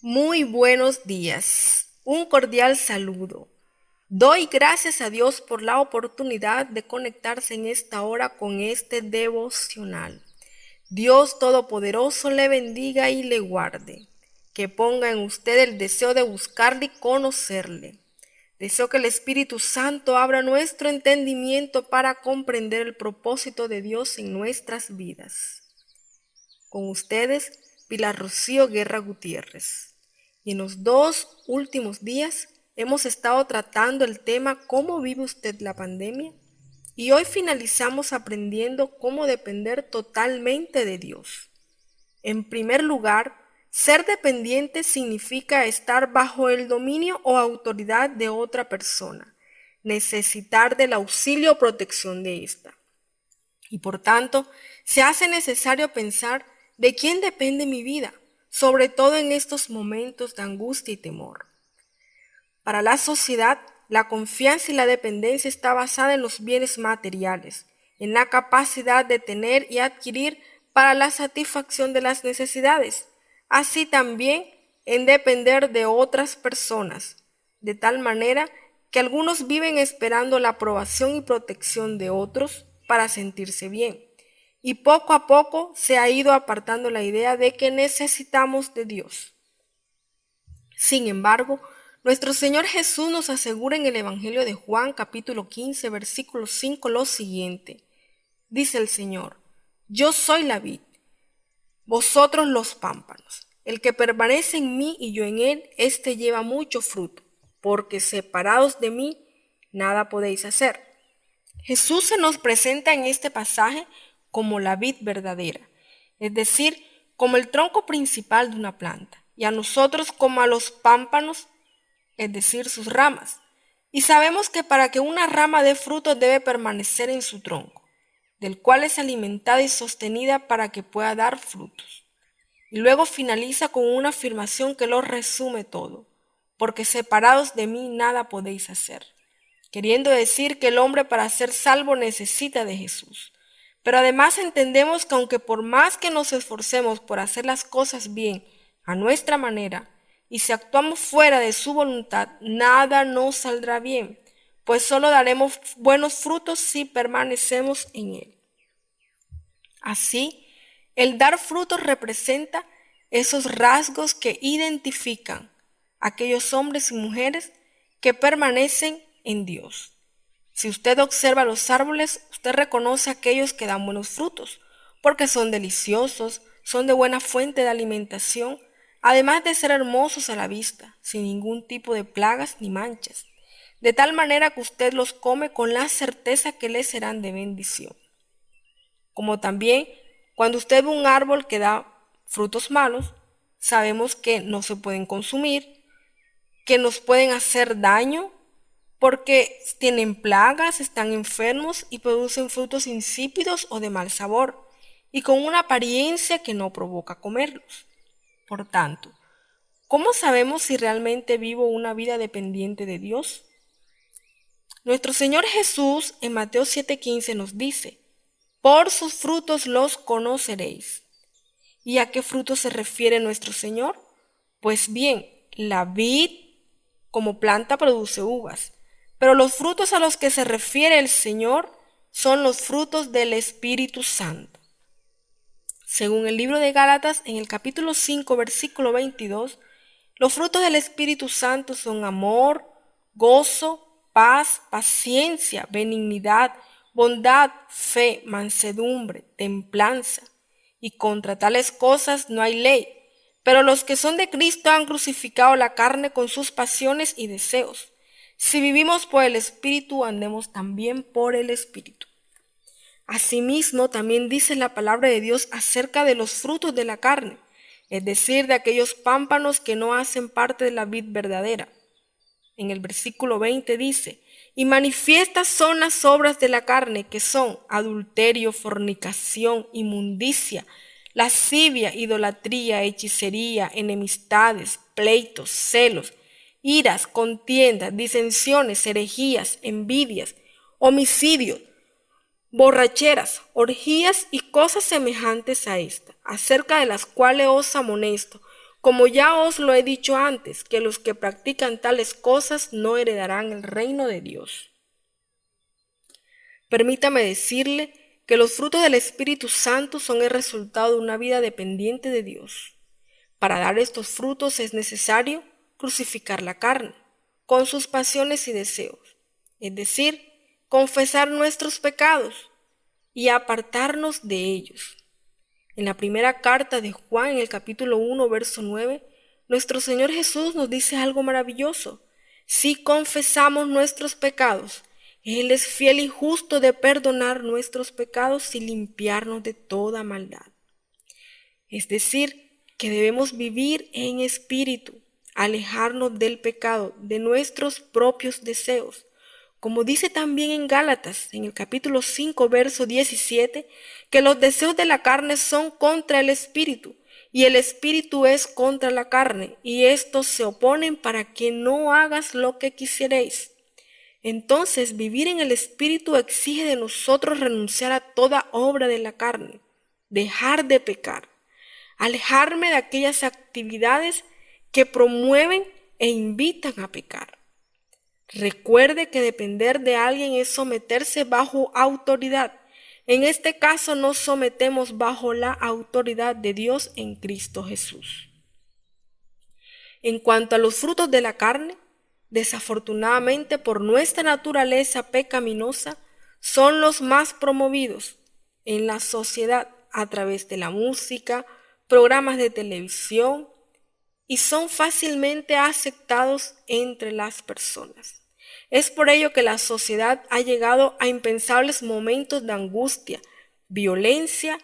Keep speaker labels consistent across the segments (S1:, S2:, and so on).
S1: Muy buenos días. Un cordial saludo. Doy gracias a Dios por la oportunidad de conectarse en esta hora con este devocional. Dios Todopoderoso le bendiga y le guarde. Que ponga en usted el deseo de buscarle y conocerle. Deseo que el Espíritu Santo abra nuestro entendimiento para comprender el propósito de Dios en nuestras vidas. Con ustedes, Pilar Rocío Guerra Gutiérrez. Y en los 2 últimos días hemos estado tratando el tema ¿Cómo vive usted la pandemia? Y hoy finalizamos aprendiendo cómo depender totalmente de Dios. En primer lugar, ser dependiente significa estar bajo el dominio o autoridad de otra persona, necesitar del auxilio o protección de ésta. Y por tanto, se hace necesario pensar de quién depende mi vida, sobre todo en estos momentos de angustia y temor. Para la sociedad, la confianza y la dependencia está basada en los bienes materiales, en la capacidad de tener y adquirir para la satisfacción de las necesidades, así también en depender de otras personas, de tal manera que algunos viven esperando la aprobación y protección de otros para sentirse bien. Y poco a poco se ha ido apartando la idea de que necesitamos de Dios. Sin embargo, nuestro Señor Jesús nos asegura en el Evangelio de Juan capítulo 15 versículo 5 lo siguiente. Dice el Señor, yo soy la vid, vosotros los pámpanos. El que permanece en mí y yo en él, éste lleva mucho fruto, porque separados de mí, nada podéis hacer. Jesús se nos presenta en este pasaje como la vid verdadera, es decir, como el tronco principal de una planta, y a nosotros como a los pámpanos, es decir, sus ramas. Y sabemos que para que una rama dé fruto debe permanecer en su tronco, del cual es alimentada y sostenida para que pueda dar frutos. Y luego finaliza con una afirmación que lo resume todo, porque separados de mí nada podéis hacer, queriendo decir que el hombre para ser salvo necesita de Jesús. Pero además entendemos que aunque por más que nos esforcemos por hacer las cosas bien a nuestra manera, y si actuamos fuera de su voluntad, nada nos saldrá bien, pues solo daremos buenos frutos si permanecemos en él. Así, el dar frutos representa esos rasgos que identifican a aquellos hombres y mujeres que permanecen en Dios. Si usted observa los árboles, usted reconoce a aquellos que dan buenos frutos, porque son deliciosos, son de buena fuente de alimentación, además de ser hermosos a la vista, sin ningún tipo de plagas ni manchas, de tal manera que usted los come con la certeza que les serán de bendición. Como también, cuando usted ve un árbol que da frutos malos, sabemos que no se pueden consumir, que nos pueden hacer daño, porque tienen plagas, están enfermos y producen frutos insípidos o de mal sabor, y con una apariencia que no provoca comerlos. Por tanto, ¿cómo sabemos si realmente vivo una vida dependiente de Dios? Nuestro Señor Jesús en Mateo 7:15 nos dice, por sus frutos los conoceréis. ¿Y a qué frutos se refiere nuestro Señor? Pues bien, la vid como planta produce uvas, pero los frutos a los que se refiere el Señor son los frutos del Espíritu Santo. Según el libro de Gálatas, en el capítulo 5, versículo 22, los frutos del Espíritu Santo son amor, gozo, paz, paciencia, benignidad, bondad, fe, mansedumbre, templanza. Y contra tales cosas no hay ley. Pero los que son de Cristo han crucificado la carne con sus pasiones y deseos. Si vivimos por el Espíritu, andemos también por el Espíritu. Asimismo, también dice la palabra de Dios acerca de los frutos de la carne, es decir, de aquellos pámpanos que no hacen parte de la vid verdadera. En el versículo 20 dice, y manifiestas son las obras de la carne, que son adulterio, fornicación, inmundicia, lascivia, idolatría, hechicería, enemistades, pleitos, celos, iras, contiendas, disensiones, herejías, envidias, homicidios, borracheras, orgías y cosas semejantes a esta, acerca de las cuales os amonesto, Como ya os lo he dicho antes, que los que practican tales cosas no heredarán el reino de Dios. Permítame decirle que los frutos del Espíritu Santo son el resultado de una vida dependiente de Dios. Para dar estos frutos es necesario crucificar la carne, con sus pasiones y deseos, es decir, confesar nuestros pecados y apartarnos de ellos. En la primera carta de Juan, en el capítulo 1, verso 9, nuestro Señor Jesús nos dice algo maravilloso. Si confesamos nuestros pecados, Él es fiel y justo de perdonar nuestros pecados y limpiarnos de toda maldad. Es decir, que debemos vivir en espíritu, alejarnos del pecado, de nuestros propios deseos. Como dice también en Gálatas, en el capítulo 5, verso 17, que los deseos de la carne son contra el espíritu, y el espíritu es contra la carne, y estos se oponen para que no hagas lo que quisierais. Entonces, vivir en el espíritu exige de nosotros renunciar a toda obra de la carne, dejar de pecar, alejarme de aquellas actividades que promueven e invitan a pecar. Recuerde que depender de alguien es someterse bajo autoridad. En este caso nos sometemos bajo la autoridad de Dios en Cristo Jesús. En cuanto a los frutos de la carne, desafortunadamente por nuestra naturaleza pecaminosa, son los más promovidos en la sociedad a través de la música, programas de televisión, y son fácilmente aceptados entre las personas. Es por ello que la sociedad ha llegado a impensables momentos de angustia, violencia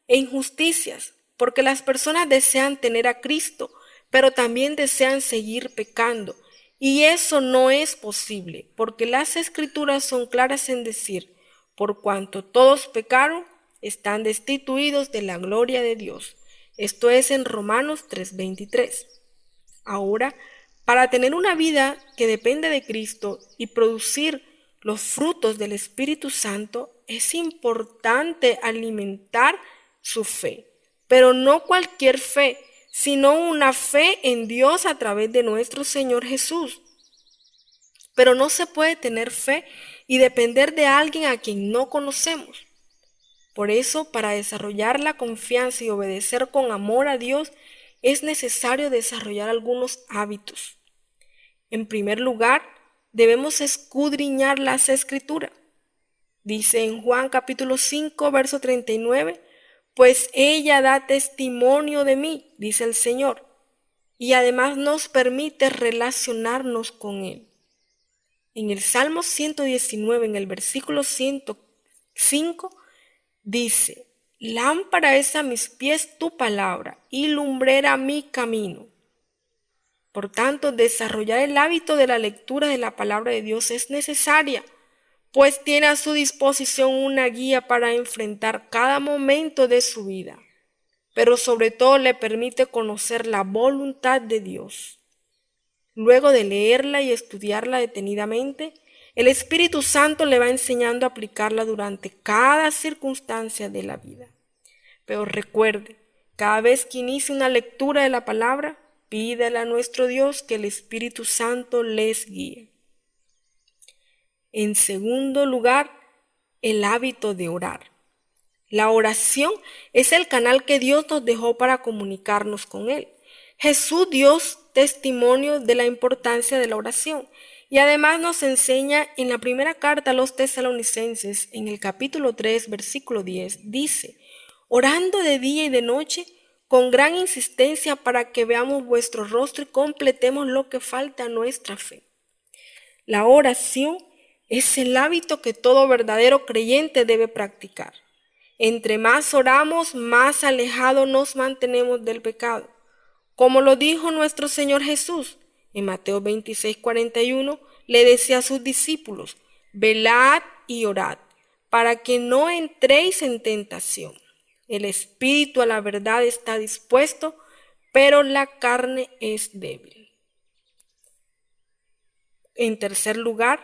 S1: e injusticias, porque las personas desean tener a Cristo, pero también desean seguir pecando, y eso no es posible, porque las Escrituras son claras en decir, por cuanto todos pecaron, están destituidos de la gloria de Dios. Esto es en Romanos 3:23. Ahora, para tener una vida que depende de Cristo y producir los frutos del Espíritu Santo, es importante alimentar su fe, pero no cualquier fe, sino una fe en Dios a través de nuestro Señor Jesús. Pero no se puede tener fe y depender de alguien a quien no conocemos. Por eso, para desarrollar la confianza y obedecer con amor a Dios, es necesario desarrollar algunos hábitos. En primer lugar, debemos escudriñar las Escrituras. Dice en Juan capítulo 5, verso 39, pues ella da testimonio de mí, dice el Señor, y además nos permite relacionarnos con Él. En el Salmo 119, en el versículo 105, dice, lámpara es a mis pies tu palabra y lumbrera mi camino. Por tanto, desarrollar el hábito de la lectura de la palabra de Dios es necesaria, pues tiene a su disposición una guía para enfrentar cada momento de su vida, pero sobre todo le permite conocer la voluntad de Dios. Luego de leerla y estudiarla detenidamente, el Espíritu Santo le va enseñando a aplicarla durante cada circunstancia de la vida. Pero recuerde, cada vez que inicie una lectura de la palabra, pídale a nuestro Dios que el Espíritu Santo les guíe. En segundo lugar, el hábito de orar. La oración es el canal que Dios nos dejó para comunicarnos con Él. Jesús dio testimonio de la importancia de la oración y además nos enseña en la primera carta a los tesalonicenses, en el capítulo 3, versículo 10, dice, orando de día y de noche, con gran insistencia para que veamos vuestro rostro y completemos lo que falta a nuestra fe. La oración es el hábito que todo verdadero creyente debe practicar. Entre más oramos, más alejados nos mantenemos del pecado. Como lo dijo nuestro Señor Jesús, en Mateo 26:41, le decía a sus discípulos, velad y orad, para que no entréis en tentación. El espíritu a la verdad está dispuesto, pero la carne es débil. En tercer lugar,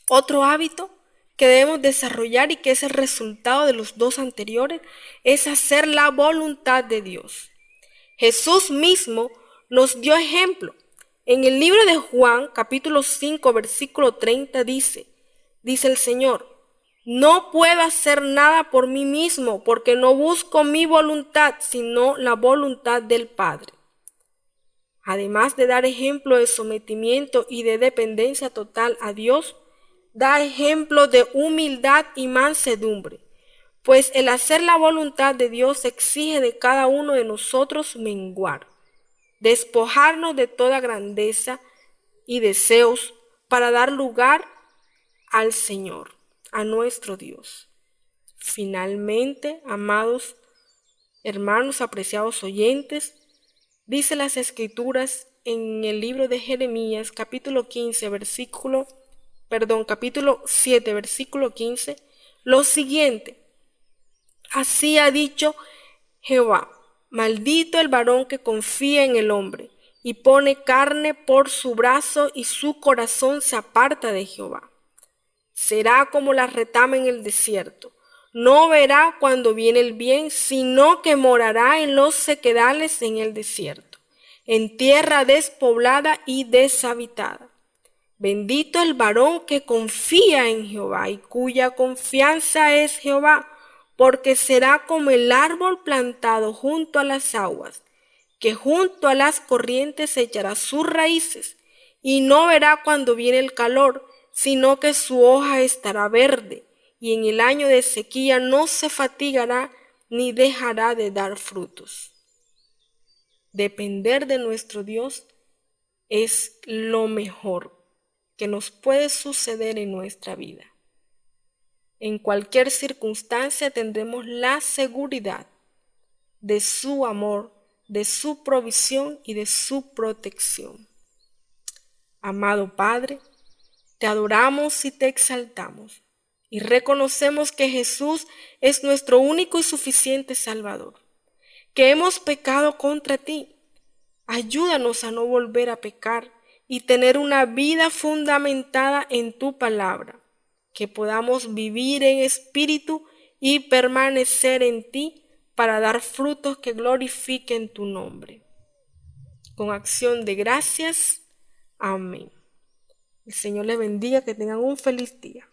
S1: otro hábito que debemos desarrollar y que es el resultado de los dos anteriores es hacer la voluntad de Dios. Jesús mismo nos dio ejemplo. En el libro de Juan, capítulo 5, versículo 30 dice el Señor: no puedo hacer nada por mí mismo, porque no busco mi voluntad, sino la voluntad del Padre. Además de dar ejemplo de sometimiento y de dependencia total a Dios, da ejemplo de humildad y mansedumbre, pues el hacer la voluntad de Dios exige de cada uno de nosotros menguar, despojarnos de toda grandeza y deseos para dar lugar al Señor, a nuestro Dios. Finalmente, amados hermanos, apreciados oyentes, dice las Escrituras en el libro de Jeremías, capítulo 7, versículo 15, lo siguiente: así ha dicho Jehová, maldito el varón que confía en el hombre y pone carne por su brazo y su corazón se aparta de Jehová. Será como la retama en el desierto. No verá cuando viene el bien, sino que morará en los sequedales en el desierto, en tierra despoblada y deshabitada. Bendito el varón que confía en Jehová y cuya confianza es Jehová, porque será como el árbol plantado junto a las aguas, que junto a las corrientes echará sus raíces, y no verá cuando viene el calor, sino que su hoja estará verde, y en el año de sequía no se fatigará ni dejará de dar frutos. Depender de nuestro Dios es lo mejor que nos puede suceder en nuestra vida. En cualquier circunstancia tendremos la seguridad de su amor, de su provisión y de su protección. Amado Padre, te adoramos y te exaltamos y reconocemos que Jesús es nuestro único y suficiente Salvador, que hemos pecado contra ti. Ayúdanos a no volver a pecar y tener una vida fundamentada en tu palabra, que podamos vivir en espíritu y permanecer en ti para dar frutos que glorifiquen tu nombre. Con acción de gracias. Amén. El Señor les bendiga, que tengan un feliz día.